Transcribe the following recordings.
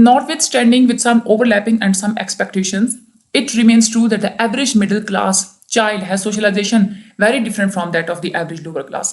notwithstanding with some overlapping and some expectations, it remains true that the average middle class child has socialization very different from that of the average lower class.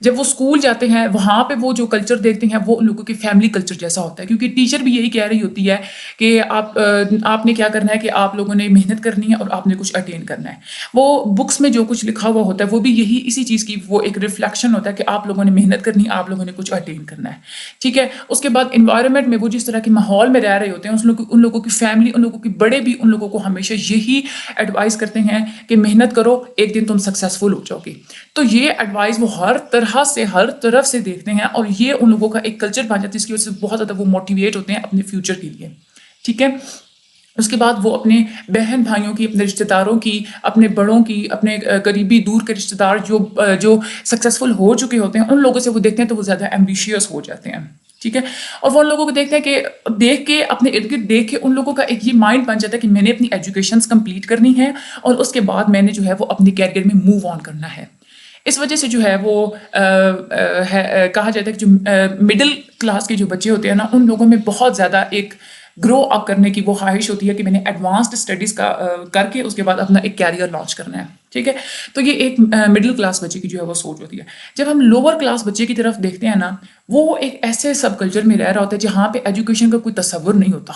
جب وہ school جاتے ہیں وہاں پہ وہ جو culture دیکھتے ہیں وہ ان لوگوں کی فیملی کلچر جیسا ہوتا ہے، کیونکہ ٹیچر بھی یہی کہہ رہی ہوتی ہے کہ آپ نے کیا کرنا ہے کہ آپ لوگوں نے محنت کرنی ہے اور آپ نے کچھ اٹین کرنا ہے. وہ بکس میں جو کچھ لکھا ہوا ہوتا ہے وہ بھی یہی اسی چیز کی وہ ایک ریفلیکشن ہوتا ہے کہ آپ لوگوں نے محنت کرنی ہے، آپ لوگوں نے کچھ اٹین کرنا ہے. ٹھیک ہے. اس کے بعد انوائرمنٹ میں وہ جس طرح کے ماحول میں رہ رہے ہوتے ہیں ان لوگوں کی فیملی، ان لوگوں کے بڑے بھی ان لوگوں کو ہمیشہ یہی ایڈوائز کرتے ہیں کہ محنت کرو، ایک دن تم سکسیزفل ہو جاؤ گے. تو یہ ایڈوائز وہ ہر طرف سے دیکھتے ہیں اور یہ ان لوگوں کا ایک کلچر بن جاتا ہے، جس کی وجہ سے بہت زیادہ وہ موٹیویٹ ہوتے ہیں اپنے فیوچر کے لیے. ٹھیک ہے. اس کے بعد وہ اپنے بہن بھائیوں کی، اپنے رشتہ داروں کی، اپنے بڑوں کی، اپنے قریبی دور کے رشتہ دار جو سکسیزفل ہو چکے ہوتے ہیں ان لوگوں سے وہ دیکھتے ہیں تو وہ زیادہ ایمبیشیس ہو جاتے ہیں. ٹھیک ہے. اور وہ ان لوگوں کو دیکھتے ہیں کہ دیکھ کے اپنے ارد گرد دیکھ کے ان لوگوں کا ایک یہ مائنڈ بن جاتا ہے کہ میں نے اپنی ایجوکیشنس کمپلیٹ کرنی ہے اور اس کے بعد میں نے جو ہے وہ اپنی کیریئر میں موو آن کرنا ہے. اس وجہ سے جو ہے وہ کہا جاتا ہے کہ جو مڈل کلاس کے جو بچے ہوتے ہیں نا ان لوگوں میں بہت زیادہ ایک گرو اپ کرنے کی وہ خواہش ہوتی ہے کہ میں نے ایڈوانسڈ اسٹڈیز کر کے اس کے بعد اپنا ایک کیریئر لانچ کرنا ہے. ٹھیک ہے. تو یہ ایک مڈل کلاس بچے کی جو ہے وہ سوچ ہوتی ہے. جب ہم لوور کلاس بچے کی طرف دیکھتے ہیں نا وہ ایک ایسے سب کلچر میں رہ رہا ہوتا ہے جہاں پہ ایجوکیشن کا کوئی تصور نہیں ہوتا.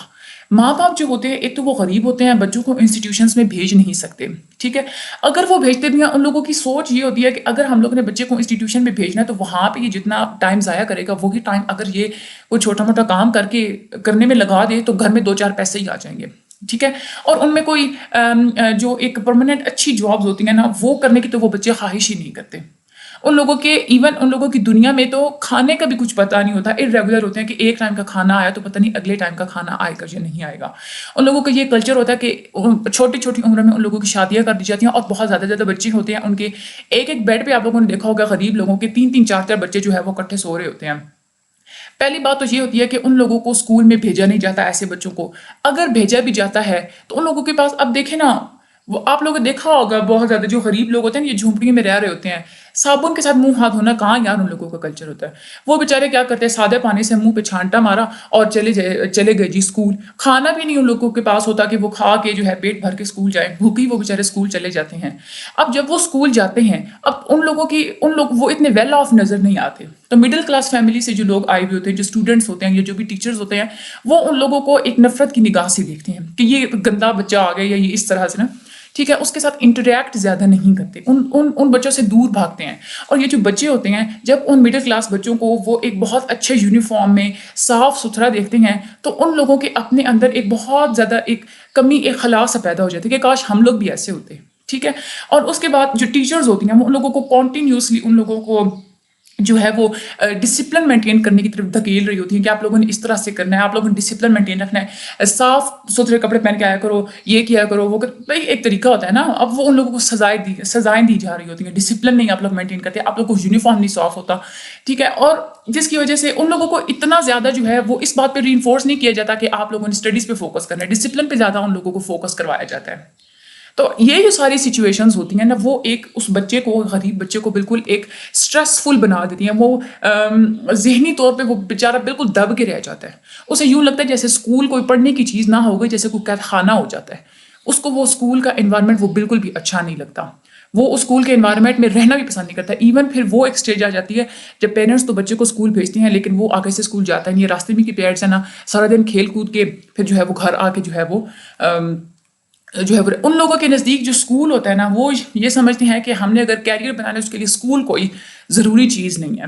ماں باپ جو ہوتے ہیں ایک تو وہ غریب ہوتے ہیں، بچوں کو انسٹیٹیوشنس میں بھیج نہیں سکتے. ٹھیک ہے. اگر وہ بھیجتے بھی ہیں ان لوگوں کی سوچ یہ ہوتی ہے کہ اگر ہم لوگ نے بچے کو انسٹیٹیوشن میں بھیجنا ہے تو وہاں پہ یہ جتنا ٹائم ضائع کرے گا وہی ٹائم اگر یہ کوئی چھوٹا موٹا کام کرنے میں لگا دے تو گھر میں 2-4 پیسے ہی آ جائیں گے. ٹھیک ہے. اور ان میں کوئی جو ایک پرماننٹ اچھی جابز ہوتی ہیں نا وہ کرنے کی تو وہ بچے خواہش ہی نہیں کرتے. ان لوگوں کی دنیا میں تو کھانے کا بھی کچھ پتہ نہیں ہوتا، ارریگولر ہوتے ہیں کہ ایک ٹائم کا کھانا آیا تو پتہ نہیں اگلے ٹائم کا کھانا آئے گا یا نہیں آئے گا. ان لوگوں کا یہ کلچر ہوتا ہے کہ چھوٹی چھوٹی عمر میں ان لوگوں کی شادیاں کر دی جاتی ہیں اور بہت زیادہ بچے ہوتے ہیں ان کے ایک بیڈ پہ. آپ لوگوں نے دیکھا ہوگا غریب لوگوں کے 3-4 بچے جو ہے وہ اکٹھے سو رہے ہوتے ہیں. پہلی بات تو یہ ہوتی ہے کہ ان لوگوں کو اسکول میں بھیجا نہیں جاتا. ایسے بچوں کو اگر بھیجا بھی جاتا ہے تو ان لوگوں کے پاس اب دیکھیں نا وہ آپ لوگوں نے دیکھا ہوگا بہت زیادہ جو غریب لوگ ہوتے ہیں یہ جھونپڑیوں میں رہ رہے ہوتے ہیں. صابن کے ساتھ منہ ہاتھ دھونا کہاں یار ان لوگوں کا کلچر ہوتا ہے. وہ بیچارے کیا کرتے ہیں سادے پانی سے منہ پہ چھانٹا مارا اور چلے گئے جی اسکول. کھانا بھی نہیں ان لوگوں کے پاس ہوتا کہ وہ کھا کے جو ہے پیٹ بھر کے اسکول جائیں، بھوکے وہ بیچارے اسکول چلے جاتے ہیں. اب جب وہ اسکول جاتے ہیں اب وہ اتنے ویل آف نظر نہیں آتے. تو مڈل کلاس فیملی سے جو لوگ آئے ہوئے ہوتے ہیں، جو اسٹوڈنٹس ہوتے ہیں یا جو بھی ٹیچرز ہوتے ہیں وہ ان لوگوں کو ایک نفرت کی نگاہ سے دیکھتے ہیں کہ یہ گندا بچہ آ گیا یا یہ اس طرح سے نا. ٹھیک ہے. اس کے ساتھ انٹریکٹ زیادہ نہیں کرتے، ان بچوں سے دور بھاگتے ہیں. اور یہ جو بچے ہوتے ہیں جب ان مڈل کلاس بچوں کو وہ ایک بہت اچھے یونیفارم میں صاف ستھرا دیکھتے ہیں تو ان لوگوں کے اپنے اندر ایک بہت زیادہ ایک کمی، ایک خلا سا پیدا ہو جاتی ہے کہ کاش ہم لوگ بھی ایسے ہوتے. ٹھیک ہے. اور اس کے بعد جو ٹیچرز ہوتی ہیں وہ ان لوگوں کو کنٹینیوسلی ان لوگوں کو جو ہے وہ ڈسپلن مینٹین کرنے کی طرف دھکیل رہی ہوتی ہیں کہ آپ لوگوں نے اس طرح سے کرنا ہے، آپ لوگوں نے ڈسپلن مینٹین رکھنا ہے، صاف ستھرے کپڑے پہن کے آیا کرو، یہ کیا کرو وہ بھائی ایک طریقہ ہوتا ہے نا. اب وہ ان لوگوں کو سزائیں دی جا رہی ہوتی ہیں. ڈسپلن نہیں آپ لوگ مینٹین کرتے، آپ لوگ کو یونیفارم نہیں صاف ہوتا. ٹھیک ہے. اور جس کی وجہ سے ان لوگوں کو اتنا زیادہ جو ہے وہ اس بات پہ ری انفورس نہیں کیا جاتا کہ آپ لوگوں نے اسٹڈیز پہ فوکس کرنا ہے، ڈسپلن پہ زیادہ ان لوگوں کو فوکس کروایا جاتا ہے. تو یہ جو ساری سچویشنز ہوتی ہیں نا وہ ایک اس بچے کو، غریب بچے کو بالکل ایک اسٹریسفل بنا دیتی ہیں. وہ ذہنی طور پہ وہ بیچارہ بالکل دب کے رہ جاتا ہے. اسے یوں لگتا ہے جیسے اسکول کوئی پڑھنے کی چیز نہ ہو گئی، جیسے کوئی قید خانہ ہو جاتا ہے. اس کو وہ اسکول کا انوائرمنٹ وہ بالکل بھی اچھا نہیں لگتا. وہ اسکول کے انوائرمنٹ میں رہنا بھی پسند نہیں کرتا. ایون پھر وہ ایک اسٹیج آ جاتی ہے جب پیرنٹس تو بچے کو اسکول بھیجتے ہیں لیکن وہ آگے سے اسکول جاتا ہے نہیں، راستے میں کی پیرنٹس ہے نا سارا دن کھیل کود کے پھر جو ہے وہ گھر آ کے جو ہے وہ ان لوگوں کے نزدیک جو اسکول ہوتا ہے نا وہ یہ سمجھتے ہیں کہ ہم نے اگر کیریئر بنانا ہے اس کے لیے اسکول کوئی ضروری چیز نہیں ہے.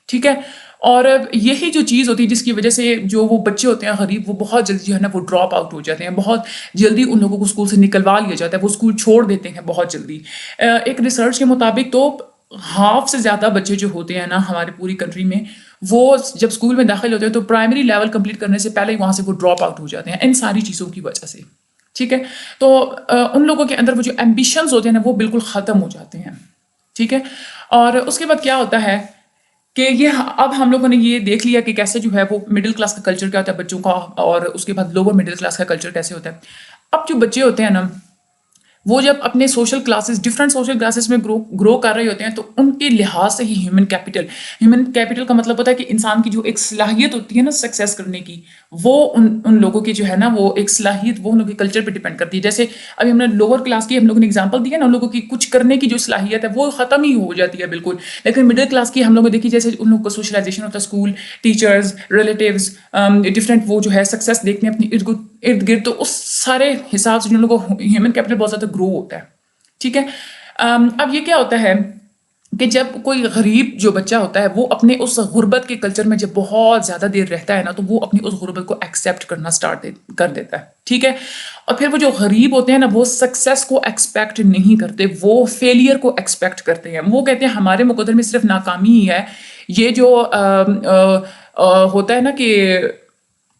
ٹھیک ہے. اور یہی جو چیز ہوتی ہے جس کی وجہ سے جو وہ بچے ہوتے ہیں غریب وہ بہت جلدی جو ہے نا وہ ڈراپ آؤٹ ہو جاتے ہیں. بہت جلدی ان لوگوں کو اسکول سے نکلوا لیا جاتا ہے، وہ اسکول چھوڑ دیتے ہیں بہت جلدی. ایک ریسرچ کے مطابق تو ہاف سے زیادہ بچے جو ہوتے ہیں نا ہمارے پوری کنٹری میں وہ جب اسکول میں داخل ہوتے ہیں تو پرائمری لیول کمپلیٹ کرنے سے پہلے ہی وہاں سے وہ ڈراپ آؤٹ ہو جاتے ہیں ان ساری چیزوں کی وجہ سے. ٹھیک ہے. تو ان لوگوں کے اندر وہ جو ایمبیشنز ہوتے ہیں نا وہ بالکل ختم ہو جاتے ہیں. ٹھیک ہے. اور اس کے بعد کیا ہوتا ہے کہ یہ اب ہم لوگوں نے یہ دیکھ لیا کہ کیسے جو ہے وہ مڈل کلاس کا کلچر کیا ہوتا ہے بچوں کا، اور اس کے بعد لوور مڈل کلاس کا کلچر کیسے ہوتا ہے. اب جو بچے ہوتے ہیں نا وہ جب اپنے social classes different social classes میں گرو کر رہے ہوتے ہیں تو ان کے لحاظ سے ہی ہیومن کیپٹل کا مطلب ہوتا ہے کہ انسان کی جو ایک صلاحیت ہوتی ہے نا سکسیس کرنے کی، وہ ان لوگوں کی جو ہے نا وہ ایک صلاحیت وہ ان لوگوں کے کلچر پہ ڈپینڈ کرتی ہے. جیسے ابھی ہم نے لوور کلاس کی ہم لوگوں نے ایگزامپل دی ہے نا، ان لوگوں کی کچھ کرنے کی جو صلاحیت ہے وہ ختم ہی ہو جاتی ہے بالکل. لیکن مڈل کلاس کی ہم لوگوں نے دیکھی جیسے ان لوگوں کو سوشلائزیشن ہوتا ہے، اسکول، ٹیچرز، ریلیٹیوز، ڈفرینٹ وہ جو ہے سکسیس دیکھتے ہیں اپنی ارد گرد، تو اس سارے حساب سے جن لوگوں کو ہیومن کیپٹل بہت زیادہ گرو ہوتا ہے. ٹھیک ہے. اب یہ کیا ہوتا ہے کہ جب کوئی غریب جو بچہ ہوتا ہے وہ اپنے اس غربت کے کلچر میں جب بہت زیادہ دیر رہتا ہے نا، تو وہ اپنی اس غربت کو ایکسیپٹ کرنا اسٹارٹ کر دیتا ہے. ٹھیک ہے. اور پھر وہ جو غریب ہوتے ہیں نا وہ سکسیس کو ایکسپیکٹ نہیں کرتے، وہ فیلئر کو ایکسپیکٹ کرتے ہیں. وہ کہتے ہیں ہمارے مقدر میں صرف ناکامی ہی ہے. یہ جو ہوتا ہے نا کہ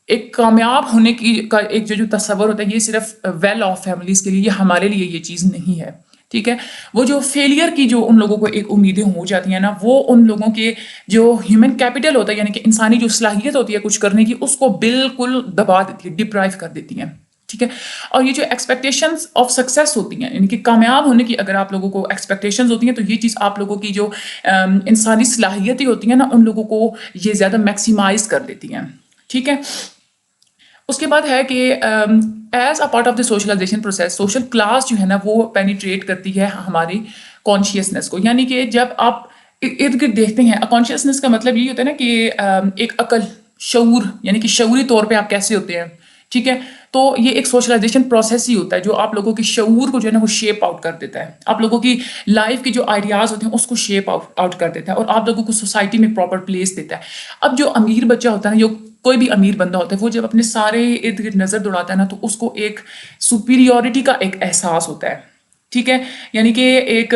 ایک کامیاب ہونے کی کا ایک جو تصور ہوتا ہے، یہ صرف ویل آف فیملیز کے لیے، یہ ہمارے لیے یہ چیز نہیں ہے. ٹھیک ہے. وہ جو فیلئر کی جو ان لوگوں کو ایک امیدیں ہو جاتی ہیں نا، وہ ان لوگوں کے جو ہیومن کیپٹل ہوتا ہے، یعنی کہ انسانی جو صلاحیت ہوتی ہے کچھ کرنے کی، اس کو بالکل دبا دیتی ہے، ڈپرائیو کر دیتی ہیں. ٹھیک ہے. اور یہ جو ایکسپیکٹیشنز آف سکسیس ہوتی ہیں، یعنی کہ کامیاب ہونے کی اگر آپ لوگوں کو ایکسپیکٹیشنز ہوتی ہیں، تو یہ چیز آپ لوگوں کی جو انسانی صلاحیتیں ہوتی ہیں نا، ان لوگوں کو یہ زیادہ میکسیمائز کر دیتی ہیں. ٹھیک ہے. اس کے بعد ہے کہ as a part of the socialization process, social class جو ہے نا وہ پینیٹریٹ کرتی ہے ہماری کانشیسنیس کو. یعنی کہ جب آپ ارد گرد دیکھتے ہیں، کانشیسنیس کا مطلب یہ ہوتا ہے نا کہ ایک عقل، شعور، یعنی کہ شعوری طور پہ آپ کیسے ہوتے ہیں. ٹھیک ہے. تو یہ ایک سوشلائزیشن پروسیس ہی ہوتا ہے جو آپ لوگوں کے شعور کو جو ہے نا وہ شیپ آؤٹ کر دیتا ہے، آپ لوگوں کی لائف کی جو آئیڈیاز ہوتے ہیں اس کو شیپ آؤٹ کر دیتا ہے، اور آپ لوگوں کو سوسائٹی میں پراپر پلیس دیتا ہے. اب جو امیر بچہ ہوتا ہے نا، جو کوئی بھی امیر بندہ ہوتا ہے، وہ جب اپنے سارے ارد گرد نظر دوڑاتا ہے نا، تو اس کو ایک سپیریورٹی کا ایک احساس ہوتا ہے. ٹھیک ہے. یعنی کہ ایک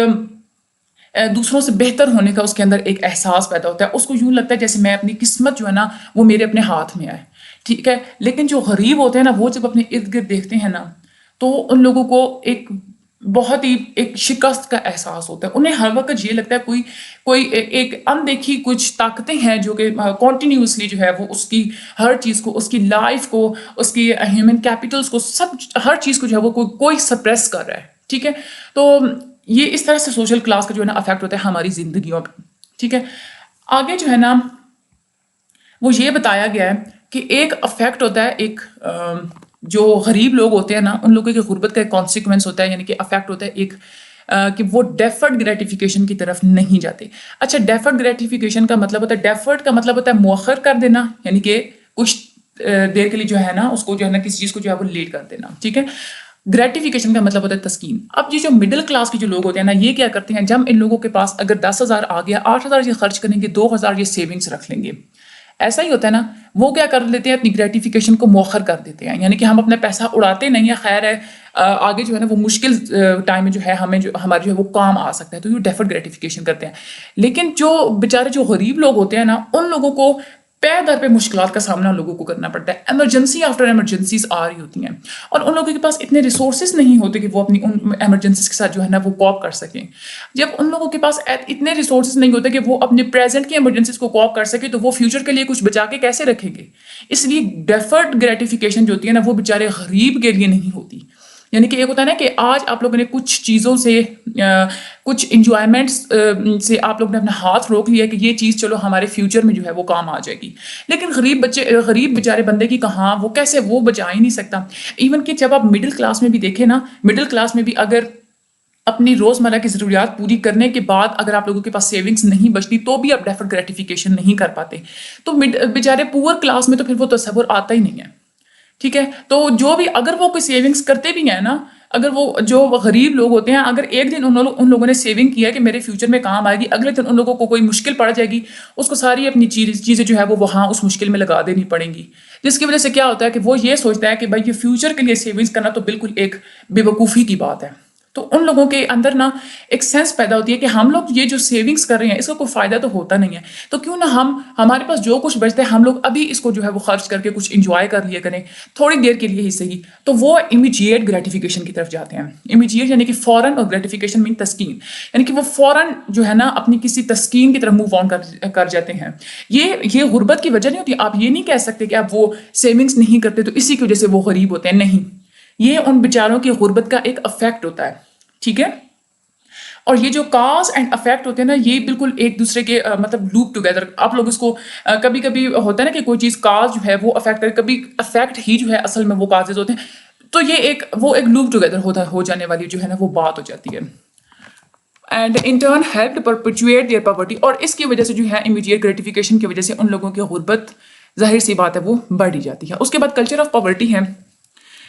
دوسروں سے بہتر ہونے کا اس کے اندر ایک احساس پیدا ہوتا ہے. اس کو یوں لگتا ہے جیسے میں اپنی قسمت جو ہے نا وہ میرے اپنے ہاتھ میں آئے. ٹھیک ہے. لیکن جو غریب ہوتے ہیں نا، وہ جب اپنے ارد گرد دیکھتے ہیں نا، تو ان لوگوں کو ایک بہت ہی ایک شکست کا احساس ہوتا ہے. انہیں ہر وقت یہ لگتا ہے کوئی ایک اندیکھی کچھ طاقتیں ہیں جو کہ کنٹینیوسلی جو ہے وہ اس کی ہر چیز کو، اس کی لائف کو، اس کی ہیومن کیپٹلس کو، سب ہر چیز کو جو ہے وہ کوئی سپریس کر رہا ہے. ٹھیک ہے. تو یہ اس طرح سے سوشل کلاس کا جو ہے نا افیکٹ ہوتا ہے ہماری زندگیوں پہ. ٹھیک ہے. آگے جو ہے نا وہ یہ بتایا گیا ہے کہ ایک افیکٹ ہوتا ہے، ایک جو غریب لوگ ہوتے ہیں نا ان لوگوں کی غربت کا ایک کانسیکوینس ہوتا ہے، یعنی کہ افیکٹ ہوتا ہے ایک کہ وہ ڈیفرڈ گریٹیفیکیشن کی طرف نہیں جاتے. اچھا، ڈیفرڈ گریٹیفیکیشن کا مطلب ہوتا ہے، ڈیفرڈ کا مطلب ہوتا ہے مؤخر کر دینا، یعنی کہ کچھ دیر کے لیے جو ہے نا اس کو جو ہے نا کسی چیز کو جو ہے وہ لیٹ کر دینا. ٹھیک ہے. گریٹیفیکیشن کا مطلب ہوتا ہے تسکین. اب یہ جو مڈل کلاس کے جو لوگ ہوتے ہیں نا، یہ کیا کرتے ہیں، جب ان لوگوں کے پاس اگر 10,000 آ گیا، 8,000 یہ خرچ کریں گے، 2,000 یہ سیونگس رکھ لیں گے. ایسا ہی ہوتا ہے نا. وہ کیا کر لیتے ہیں، اپنی گریٹیفیکیشن کو مؤخر کر دیتے ہیں، یعنی کہ ہم اپنا پیسہ اڑاتے نہیں ہیں، خیر ہے آگے جو ہے نا وہ مشکل ٹائم میں جو ہے ہمیں جو ہمارے جو ہے وہ کام آ سکتا ہے، تو یہ ڈیفرڈ گریٹیفیکیشن کرتے ہیں. لیکن جو بیچارے جو غریب لوگ ہوتے ہیں نا، ان لوگوں کو پے در پہ مشکلات کا سامنا لوگوں کو کرنا پڑتا ہے. ایمرجنسی آفٹر ایمرجنسیز آ رہی ہوتی ہیں، اور ان لوگوں کے پاس اتنے ریسورسز نہیں ہوتے کہ وہ اپنی ان ایمرجنسیز کے ساتھ جو ہے نا وہ کوپ کر سکیں. جب ان لوگوں کے پاس اتنے ریسورسز نہیں ہوتے کہ وہ اپنے پریزنٹ کی ایمرجنسیز کو کوپ کر سکے، تو وہ فیوچر کے لیے کچھ بچا کے کیسے رکھیں گے. اس لیے ڈیفرڈ گریٹیفیکیشن جو ہوتی ہے نا وہ بیچارے غریب کے لیے نہیں ہوتی. یعنی کہ ایک ہوتا ہے نا کہ آج آپ لوگوں نے کچھ چیزوں سے، کچھ انجوائمنٹس سے آپ لوگوں نے اپنا ہاتھ روک لیا کہ یہ چیز چلو ہمارے فیوچر میں جو ہے وہ کام آ جائے گی. لیکن غریب بیچارے بندے کی کہاں، وہ کیسے، وہ بچا ہی نہیں سکتا. ایون کہ جب آپ مڈل کلاس میں بھی دیکھیں نا، مڈل کلاس میں بھی اگر اپنی روزمرہ کی ضروریات پوری کرنے کے بعد اگر آپ لوگوں کے پاس سیونگس نہیں بچتی، تو بھی آپ ڈیفرڈ گریٹیفیکیشن نہیں کر پاتے. تو بیچارے پور کلاس میں تو پھر وہ تصور آتا ہی نہیں ہے. ٹھیک ہے. تو جو بھی اگر وہ کوئی سیونگس کرتے بھی ہیں نا، اگر وہ جو غریب لوگ ہوتے ہیں، اگر ایک دن ان لوگوں نے سیونگ کیا کہ میرے فیوچر میں کام آئے گی، اگلے دن ان لوگوں کو کوئی مشکل پڑ جائے گی، اس کو ساری اپنی چیزیں جو ہے وہ وہاں اس مشکل میں لگا دینی پڑیں گی. جس کی وجہ سے کیا ہوتا ہے کہ وہ یہ سوچتا ہے کہ بھائی یہ فیوچر کے لیے سیونگس کرنا تو بالکل ایک بے وقوفی کی بات ہے. تو ان لوگوں کے اندر نا ایک سینس پیدا ہوتی ہے کہ ہم لوگ یہ جو سیونگس کر رہے ہیں اس کا کوئی فائدہ تو ہوتا نہیں ہے، تو کیوں نہ ہمارے پاس جو کچھ بچتا ہے ہم لوگ ابھی اس کو جو ہے وہ خرچ کر کے کچھ انجوائے کر لیا کریں، تھوڑی دیر کے لیے ہی صحیح. تو وہ امیجیٹ گریٹیفیکیشن کی طرف جاتے ہیں. امیجیٹ یعنی کہ فوراً، اور گریٹیفیکیشن مین تسکین، یعنی کہ وہ فوراً جو ہے نا اپنی کسی تسکین کی طرف موو آن کر جاتے ہیں. یہ غربت کی وجہ نہیں ہوتی. آپ یہ نہیں کہہ سکتے کہ آپ وہ سیونگس نہیں کرتے تو اسی کی وجہ سے وہ غریب ہوتے ہیں، نہیں. یہ ان بیچاروں کی غربت کا ایک افیکٹ ہوتا ہے، ٹھیک ہے؟ اور یہ جو کاز اینڈ افیکٹ ہوتے ہیں نا، یہ بالکل ایک دوسرے کے مطلب لوپ ٹوگیدر. آپ لوگ اس کو کبھی کبھی ہوتا ہے نا کہ کوئی چیز کاز جو ہے وہ افیکٹ کرے، کبھی افیکٹ ہی جو ہے اصل میں وہ کازز ہوتے ہیں. تو یہ ایک لوپ ٹوگیدر ہو جانے والی جو ہے نا وہ بات ہو جاتی ہے. And in turn help perpetuate their poverty. اور اس کی وجہ سے جو ہے امیڈیٹ گریٹیفیکیشن کی وجہ سے ان لوگوں کی غربت ظاہر سی بات ہے وہ بڑھ ہی جاتی ہے. اس کے بعد کلچر آف پاورٹی ہے.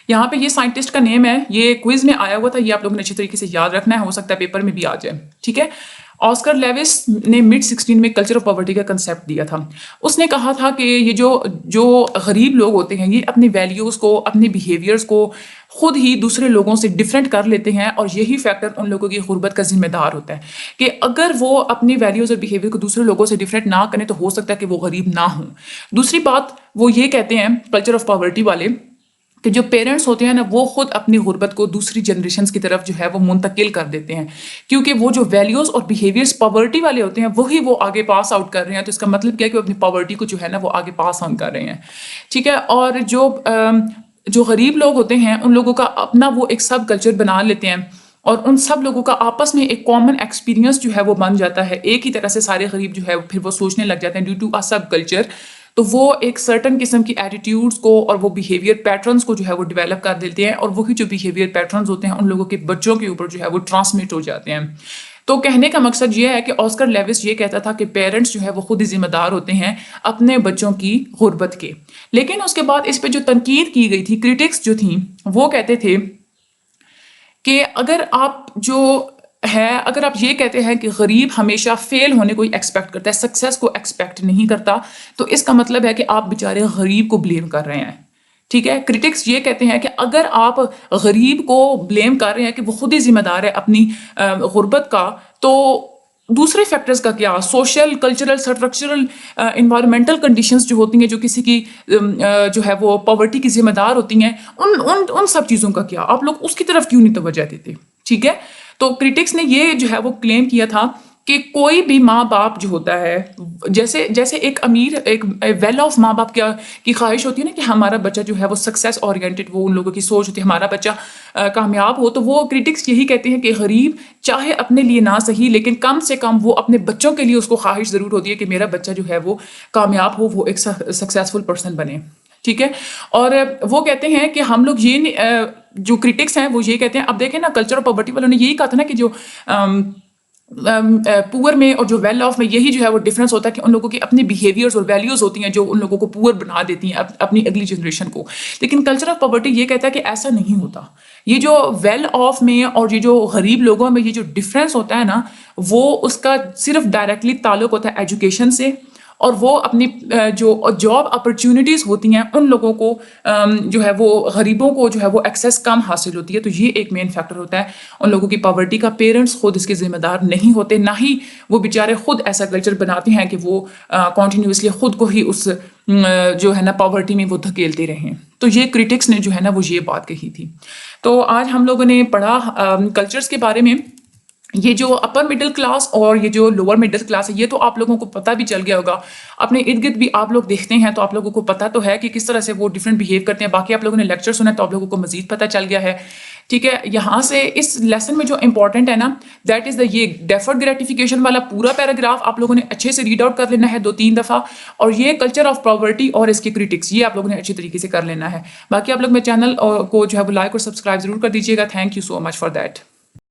یہاں پہ یہ سائنٹسٹ کا نیم ہے، یہ کوئز میں آیا ہوا تھا، یہ آپ لوگوں نے اچھی طریقے سے یاد رکھنا ہے، ہو سکتا ہے پیپر میں بھی آ جائے، ٹھیک ہے؟ آسکر لیوس نے mid 16 میں کلچر آف پاورٹی کا کنسیپٹ دیا تھا. اس نے کہا تھا کہ یہ جو غریب لوگ ہوتے ہیں یہ اپنی ویلیوز کو، اپنے بیہیویئرس کو خود ہی دوسرے لوگوں سے ڈفرینٹ کر لیتے ہیں، اور یہی فیکٹر ان لوگوں کی غربت کا ذمہ دار ہوتا ہے کہ اگر وہ اپنی ویلیوز اور بیہیویئر کو دوسرے لوگوں سے ڈفرینٹ نہ کریں تو ہو سکتا ہے کہ وہ غریب نہ ہوں. دوسری بات وہ یہ کہتے ہیں کلچر آف پاورٹی والے کہ جو پیرنٹس ہوتے ہیں نا وہ خود اپنی غربت کو دوسری جنریشنز کی طرف جو ہے وہ منتقل کر دیتے ہیں، کیونکہ وہ جو ویلیوز اور بیہیویئرس پاورٹی والے ہوتے ہیں وہی وہ آگے پاس آؤٹ کر رہے ہیں. تو اس کا مطلب کیا ہے کہ وہ اپنی پاورٹی کو جو ہے نا وہ آگے پاس آن کر رہے ہیں، ٹھیک ہے؟ اور جو غریب لوگ ہوتے ہیں ان لوگوں کا اپنا وہ ایک سب کلچر بنا لیتے ہیں، اور ان سب لوگوں کا آپس میں ایک کامن ایکسپیرینس جو ہے وہ بن جاتا ہے. ایک ہی طرح سے سارے غریب جو ہے پھر وہ سوچنے لگ جاتے ہیں ڈیو ٹو سب کلچر. تو وہ ایک سرٹن قسم کی ایٹیٹیوڈس کو اور وہ بیہیویئر پیٹرنس کو جو ہے وہ ڈیولپ کر دیتے ہیں، اور وہی جو بیہیویئر پیٹرنس ہوتے ہیں ان لوگوں کے بچوں کے اوپر جو ہے وہ ٹرانسمٹ ہو جاتے ہیں. تو کہنے کا مقصد یہ ہے کہ آسکر لیوس یہ کہتا تھا کہ پیرنٹس جو ہے وہ خود ہی ذمہ دار ہوتے ہیں اپنے بچوں کی غربت کے. لیکن اس کے بعد اس پہ جو تنقید کی گئی تھی، کریٹکس جو تھیں وہ کہتے تھے کہ اگر آپ یہ کہتے ہیں کہ غریب ہمیشہ فیل ہونے کو ایکسپیکٹ کرتا ہے، سکسیس کو ایکسپیکٹ نہیں کرتا، تو اس کا مطلب ہے کہ آپ بیچارے غریب کو بلیم کر رہے ہیں، ٹھیک ہے؟ کرٹکس یہ کہتے ہیں کہ اگر آپ غریب کو بلیم کر رہے ہیں کہ وہ خود ہی ذمہ دار ہے اپنی غربت کا، تو دوسرے فیکٹرز کا کیا؟ Social, cultural, structural, environmental conditions جو ہوتی ہیں جو کسی کی جو ہے وہ پاورٹی کی ذمہ دار ہوتی ہیں، ان سب چیزوں کا کیا؟ آپ لوگ اس کی طرف کیوں نہیں توجہ دیتے، ٹھیک ہے؟ تو کرٹکس نے یہ جو ہے وہ کلیم کیا تھا کہ کوئی بھی ماں باپ جو ہوتا ہے، جیسے ایک امیر، ایک ویل آف ماں باپ کی خواہش ہوتی ہے نا کہ ہمارا بچہ جو ہے وہ سکسیس اورینٹیڈ، وہ ان لوگوں کی سوچ ہوتی ہے ہمارا بچہ کامیاب ہو. تو وہ کرٹکس یہی کہتے ہیں کہ غریب چاہے اپنے لیے نہ صحیح لیکن کم سے کم وہ اپنے بچوں کے لیے اس کو خواہش ضرور ہوتی ہے کہ میرا بچہ جو ہے وہ کامیاب ہو، وہ ایک سکسیسفل پرسن بنے، ٹھیک ہے؟ اور وہ کہتے ہیں کہ ہم لوگ جو کرٹکس ہیں وہ یہ کہتے ہیں، اب دیکھیں نا کلچر آف پاورٹی والوں نے یہی کہا تھا نا کہ جو پور میں اور جو ویل آف میں یہی جو ہے وہ ڈفرینس ہوتا ہے کہ ان لوگوں کی اپنی بیہیویئرز اور ویلیوز ہوتی ہیں جو ان لوگوں کو پور بنا دیتی ہیں اپنی اگلی جنریشن کو. لیکن کلچر آف پاورٹی یہ کہتا ہے کہ ایسا نہیں ہوتا. یہ جو ویل آف میں اور یہ جو غریب لوگوں میں یہ جو ڈفرینس ہوتا ہے نا، وہ اس کا صرف ڈائریکٹلی تعلق ہوتا ہے ایجوکیشن سے، اور وہ اپنی جو جاب اپرچونیٹیز ہوتی ہیں ان لوگوں کو جو ہے وہ غریبوں کو جو ہے وہ ایکسیس کم حاصل ہوتی ہے. تو یہ ایک مین فیکٹر ہوتا ہے ان لوگوں کی پاورٹی کا. پیرنٹس خود اس کے ذمہ دار نہیں ہوتے، نہ ہی وہ بیچارے خود ایسا کلچر بناتے ہیں کہ وہ کنٹینیوسلی خود کو ہی اس جو ہے نا پاورٹی میں وہ دھکیلتے رہیں. تو یہ کرٹکس نے جو ہے نا وہ یہ بات کہی تھی. تو آج ہم لوگوں نے پڑھا کلچرز کے بارے میں. یہ جو اپر مڈل کلاس اور یہ جو لوور مڈل کلاس ہے یہ تو آپ لوگوں کو پتہ بھی چل گیا ہوگا، اپنے ارد گرد بھی آپ لوگ دیکھتے ہیں تو آپ لوگوں کو پتہ تو ہے کہ کس طرح سے وہ ڈفرینٹ بیہیو کرتے ہیں. باقی آپ لوگوں نے لیکچر سنا تو آپ لوگوں کو مزید پتہ چل گیا ہے، ٹھیک ہے؟ یہاں سے اس لیسن میں جو امپورٹنٹ ہے نا، دیٹ از یہ ڈیفرڈ گریٹیفیکیشن والا پورا پیراگراف آپ لوگوں نے اچھے سے ریڈ آؤٹ کر لینا ہے 2-3 دفعہ، اور یہ کلچر آف پاورٹی اور اس کی کرٹکس یہ آپ لوگوں نے اچھی طریقے سے کر لینا ہے. باقی آپ لوگ میرے چینل کو جو ہے وہ لائک اور سبسکرائب ضرور کر دیجیے گا. Thank you so much for that.